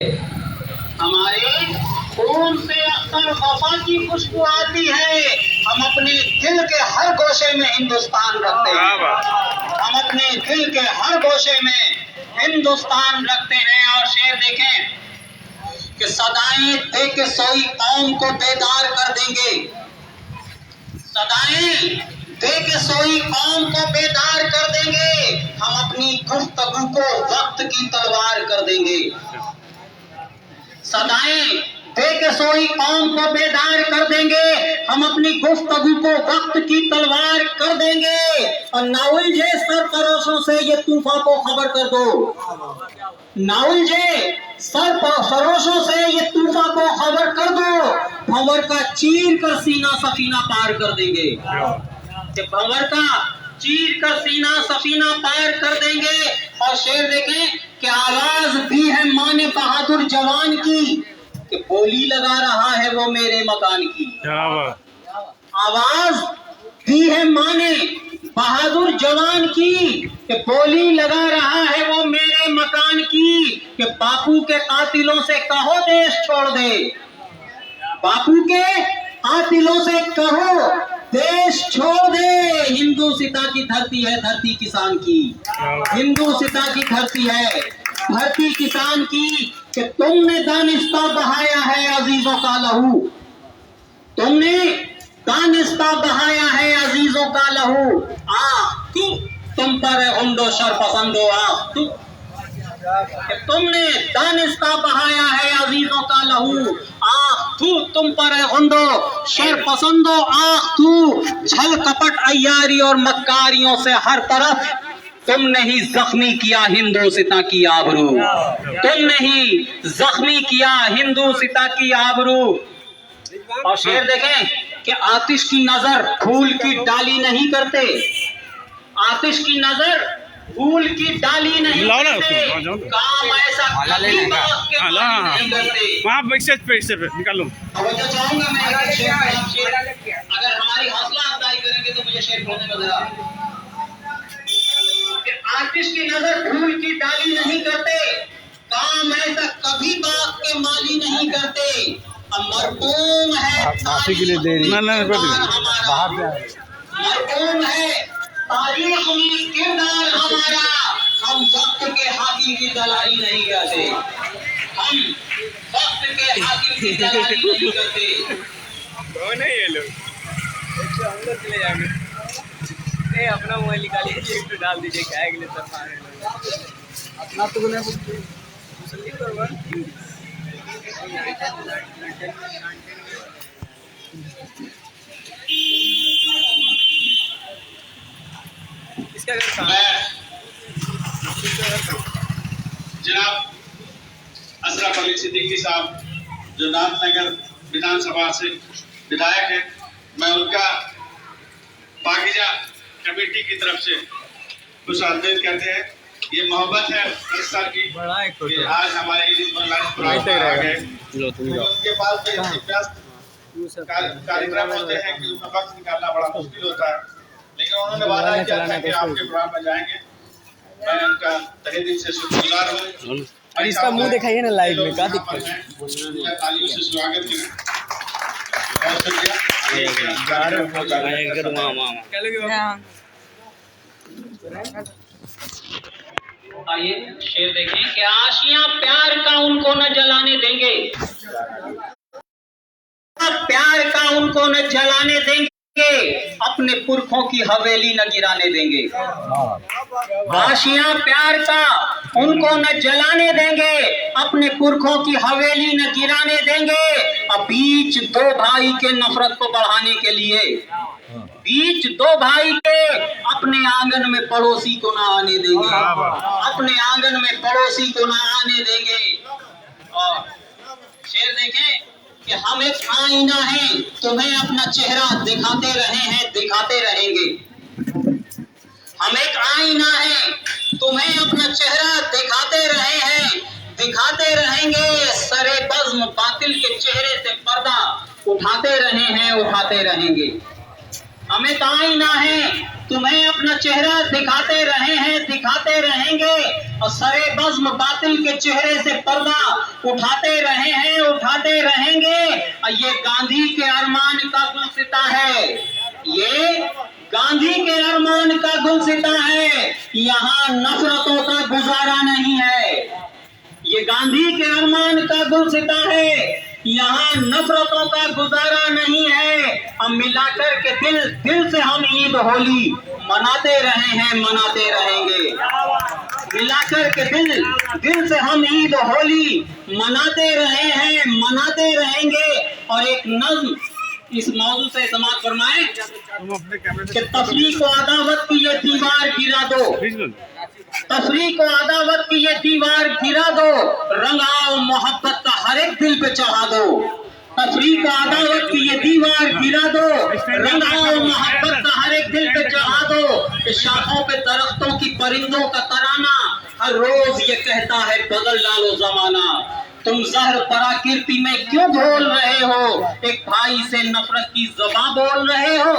हमारे खून से अक्सर वफा की खुशबू आती है। हम अपने दिल के हर गोशे में हिंदुस्तान रखते हैं। हम अपने दिल के हर गोशे में हिंदुस्तान रखते हैं। और शेर देखें कि सदाएं दे के सोई कौम को बेदार कर देंगे। सदाएं दे के सोई कौम को बेदार कर देंगे। हम अपनी गुफ्तगू को वक्त की तलवार कर देंगे। सदाएं दे के सोई कौम को बेदार कर देंगे। हम अपनी गुफ्तगू को वक्त की तलवार कर देंगे। और नाउलझे सरफरोशों से ये तूफान को खबर कर दो। नाउलझे सरफरोशों से ये तूफान को खबर कर दो। भंवर का चीर कर सीना सफीना पार कर देंगे। भंवर का चीर कर सीना सफीना पार कर देंगे। और शेर देखें कि आवाज दी है माँ ने बहादुर जवान की कि बोली लगा रहा है वो मेरे मकान की। आवाज दी है माँ ने बहादुर जवान की कि बोली लगा रहा है वो मेरे मकान की। कि बापू के कातिलों से कहो देश छोड़ दे। बापू के कातिलों से कहो देश छोड़ दे। हिंदू सिता की धरती है धरती किसान की। हिंदू सिता की धरती है धरती किसान की। कि तुमने दानिस्ता बहाया है अजीजों का लहू। तुमने दानिस्ता बहाया है अजीजों का लहू। तुम पर हुंडो शर पसंदो तुमने दानिस्ता बहाया है अजीजों का लहू। तुम पर हुंडो शर पसंदो छल कपट अय्यारी और मक्कारियों से हर तरफ तुमने ही जख्मी किया हिंदू सिता की आबरू। तुमने ही जख्मी किया हिंदू सिता की आबरू। और शेर देखें कि आतिश की नजर फूल की डाली नहीं करते। आतिश की नजर फूल की डाली नहीं करते। काम ऐसा कभी बाग के माली नहीं करते। निकालो। चाहूंगा मैं अगर हमारी हौसला अफजाई करेंगे तो मुझे शेर बोलने में जरा। आतिश की नजर फूल की डाली नहीं करते। काम ऐसा कभी बाग के माली नहीं करते। मरकूम है के लिए मरकूम है तारीख में किरदार हमारा। हम वक्त के हाकिम की दलाली नहीं करते। हम वक्त के हाकिम की दलाली नहीं करते। कौन है ये लोग? हम लोग चले जाएंगे। अपना मोबाइल निकालिए एक तो डाल दीजिए। क्या है अपना तो बोले इसका जनाब अशरफ अली सिद्दीकी साहब जो नाथनगर विधानसभा से विधायक है, मैं उनका पाकिजा कमेटी की तरफ से खुश आमदीद करते हैं। ये मोहब्बत है इस साल की कि आज हमारे उनके पास कार्यक्रम होते हैं कि उसमें वक्त निकालना बड़ा मुश्किल होता है, लेकिन उन्होंने वादा किया था कि आपके प्रोग्राम में जाएंगे। मैं उनका तहे दिल से शुक्रगुजार हूँ। और इसका मुंह दिखाइए ना लाइव में। क्या दिक्कत है? तालियों से स्वागत करें। बहुत शुक्रिया। आइए शेर देखें कि आशियां प्यार का उनको न जलाने देंगे। प्यार का उनको न जलाने देंगे। अपने पुरखों की हवेली न गिराने देंगे। आशियां प्यार का उनको न जलाने देंगे। अपने पुरखों की हवेली न गिराने देंगे। अब बीच दो भाई के नफरत को बढ़ाने के लिए बीच दो भाई के अपने आंगन में पड़ोसी को ना आने देंगे। अपने आंगन में पड़ोसी को ना आने देंगे। और शेर देखें कि हम एक आईना है, तुम्हें अपना चेहरा दिखाते रहे हैं दिखाते रहेंगे। हम एक आईना है, तुम्हें अपना चेहरा दिखाते रहे हैं दिखाते रहेंगे। सरे बज़्म बातिल के चेहरे से पर्दा उठाते रहे हैं उठाते रहेंगे। हम एक आईना है, तुम्हें अपना चेहरा दिखाते रहे हैं, दिखाते रहेंगे, और सरे बज़्म बातिल के चेहरे से पर्दा उठाते रहे हैं, उठाते रहेंगे। और ये गांधी के अरमान का गुलसिता है, ये गांधी के अरमान का गुलसिता है। यहाँ नफरतों का गुजारा नहीं है, ये गांधी के अरमान का गुलसिता है। यहाँ नफरतों का गुजारा नहीं है। हम मिलाकर के दिल से हम ईद होली मनाते रहे हैं, मनाते रहेंगे। मिलाकर के दिल से हम ईद होली मनाते रहे हैं, मनाते रहेंगे। और एक नज्म इस मौजू से समाप्त फरमाएं कि तफरीक और अदावत की ये दीवार गिरा दो, तफरीक और अदावत की ये दीवार गिरा दो, रंग आओ मोहब्बत का हर एक दिल पे चढ़ा दो। तफरीक और अदावत की ये दीवार गिरा दो, रंग आओ मोहब्बत का हर एक दिल पे चढ़ा दो। शाखों पे दरख्तों की परिंदों का तराना हर रोज ये कहता है बदल डालो जमाना। तुम जहर पराकीर्ति में क्यों घोल रहे हो, एक भाई से नफरत की ज़बां बोल रहे हो।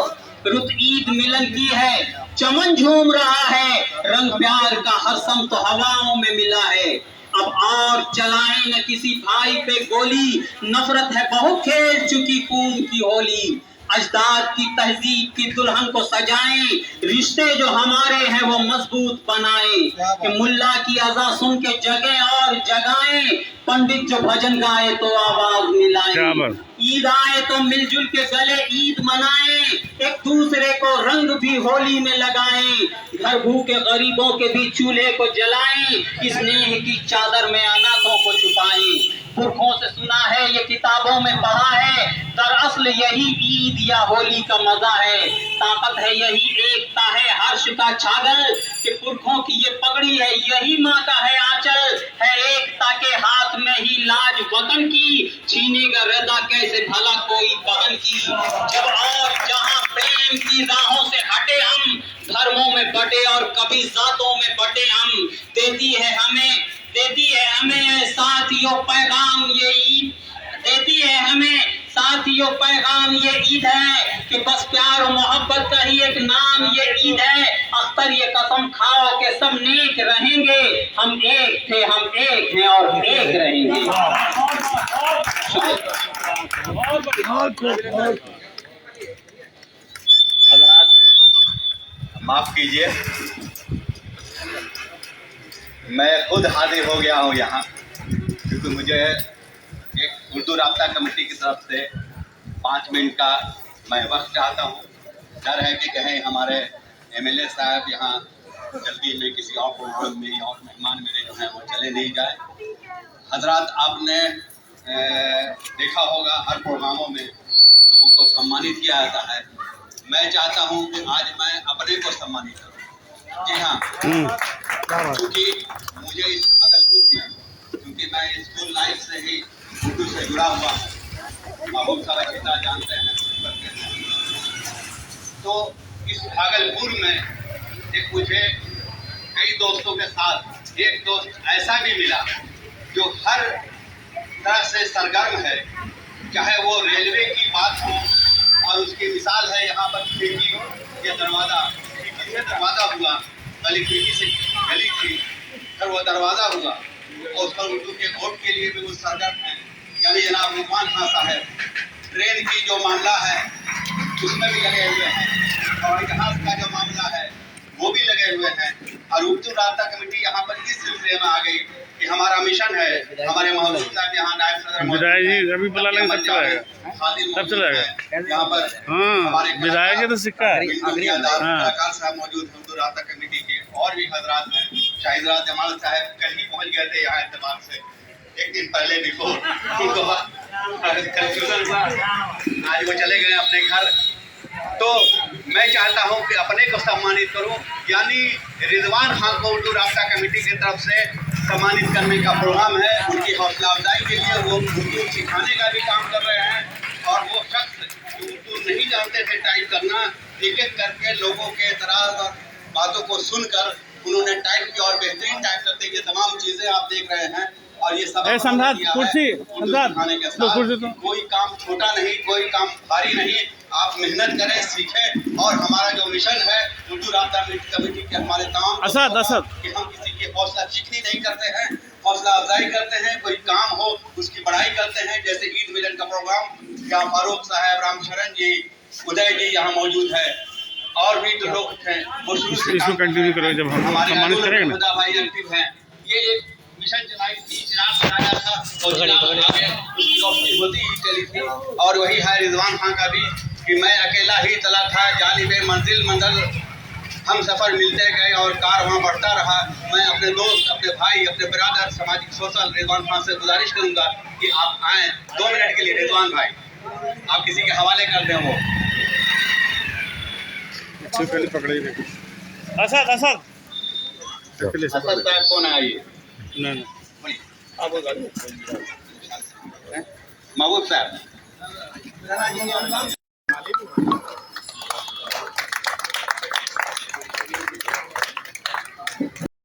रुत ईद मिलन की है, चमन झूम रहा है, रंग प्यार का हर समत हवाओं में मिला है। अब और चलाएं न किसी भाई पे गोली, नफरत है बहुत खेल चुकी खून की होली। अजदाद की तहजीब की दुल्हन को सजाएं, रिश्ते जो हमारे हैं वो मजबूत बनाएं। कि मुल्ला की अज़ा सुन के जगें और जगाएं, पंडित जो भजन गाए तो आवाज मिलाएं। ईद आए तो मिलजुल के गले ईद मनाएं, एक दूसरे को रंग भी होली में लगाएं। घर भूखे गरीबों के भी चूल्हे को जलाएं, स्नेह की चादर में अनाथों को छुपाएं। पुरखों से सुना है, ये किताबों में पढ़ा है, दरअसल यही ईद या होली का मजा है। ताकत है यही, एकता है हर्ष का छागल, कि पुरखों की ये पगड़ी है, यही माँ का है आंचल। है एकता के हाथ में ही लाज वतन की, छीनेगा रजा कैसे भला कोई बहन की। जब और जहाँ प्रेम की राहों से हटे हम, धर्मों में बटे और कभी जातों में बटे हम। देती है हमें साथियों पैगाम ये ईद, देती है हमें साथियों पैगाम ये ईद है, कि बस प्यार और मोहब्बत का ही एक नाम ये ईद है। अख्तर ये कसम खाओ कि सब नेक रहेंगे, हम एक थे, हम एक हैं और एक रहेंगे। हज़रात माफ कीजिए, मैं खुद हाजिर हो गया हूँ यहाँ, क्योंकि मुझे एक उर्दू राब्ता कमेटी की तरफ से 5 मिनट का मैं वक्त चाहता हूँ। डर है कि कहीं हमारे एमएलए साहब यहाँ जल्दी में किसी और प्रोग्राम में और मेहमान मेरे जो हैं वो चले नहीं जाए। हजरात आपने देखा होगा हर प्रोग्रामों में लोगों को सम्मानित किया जाता है। मैं चाहता हूँ कि आज मैं अपने को सम्मानित करूँ। जी हाँ, क्योंकि मुझे इस भागलपुर में, क्योंकि मैं स्कूल लाइफ से ही उर्दू से जुड़ा हुआ हूँ, बहुत सारा किस्सा जानते हैं। तो इस भागलपुर में एक मुझे कई दोस्तों के साथ एक दोस्त ऐसा भी मिला जो हर तरह से सरगर्म है, चाहे वो रेलवे की बात हो, और उसकी मिसाल है यहाँ पर खिड़की के दरवाज़ा, खिड़की से दरवाज़ा हुआ, गली खिड़की से गली थी, फिर वो दरवाज़ा हुआ, और उस पर उर्दू के वोट के लिए भी वो सरगर्म है। यानी जनाब रिजवान खान साहब ट्रेन की जो मामला है उसमें भी लगे हुए हैं, और जहाज का जो मामला है वो भी लगे हुए हैं। और उर्दू राब्ता कमेटी यहाँ पर इस सिलसिले में आ गई कि हमारा मिशन है, हमारे महबूब साहब यहाँ नायब सदर यहाँ पर हमारे विधायक तो सिक्का कलाकार साहब मौजूद हैं उर्दू राब्ता कमेटी के, और भी हजरात हैं। शाहिदराज जमाल साहब कल ही पहुँच गए थे यहाँ इत्तेफाक से, एक दिन पहले बिफोर, आज वो चले गए अपने घर। तो मैं चाहता हूं कि अपने को सम्मानित करूं, यानी रिजवान खान को उर्दू राब्ता कमेटी की तरफ से सम्मानित करने का प्रोग्राम है। उनकी हौसला अफजाई के लिए वो उर्दू सिखाने का भी काम कर रहे हैं, और वो शख्स जो उर्दू नहीं जानते थे टाइप करना, एक एक करके लोगों के एतराज़ और बातों को सुनकर उन्होंने टाइप किया, और बेहतरीन टाइप करते ये तमाम चीज़ें आप देख रहे हैं। और ये सब सम्राट कुर्सी खाने के साथ कोई काम छोटा नहीं, कोई काम भारी नहीं। आप मेहनत करें, सीखें। और हमारा जो मिशन है उर्दू राब्ता कमेटी के हमारे तमाम कि हम किसी की हौसला चिकनी नहीं करते हैं, हौसला अफजाई करते हैं। कोई काम हो उसकी बढ़ाई करते हैं। जैसे ईद मिलन का प्रोग्राम यहाँ फारूक साहब, रामशरण जी, उदय जी यहाँ मौजूद है और भी जो लोग हैं वो शुरू से कंटिन्यू करें जब हम सम्मानित करेंगे ना। भाई एक्टिव हैं। ये एक मिशन चलाई थी, चिराग बनाया था और चिराग आगे उसकी रोशनी होती ही चली थी। और वही है रिजवान खान का भी कि मैं अकेला ही चला था जानिबे मंजिल मंजिल, हम सफर मिलते गए और कारवां बढ़ता रहा। मैं अपने दोस्त, अपने भाई, अपने बिरादर, सामाजिक सोशल रिजवान खान से गुजारिश करूंगा कि आप आए 2 मिनट के लिए। रिजवान भाई आप किसी के हवाले कर दें वो। पहले पकड़े असद साहब कौन है ये? महबूब साहब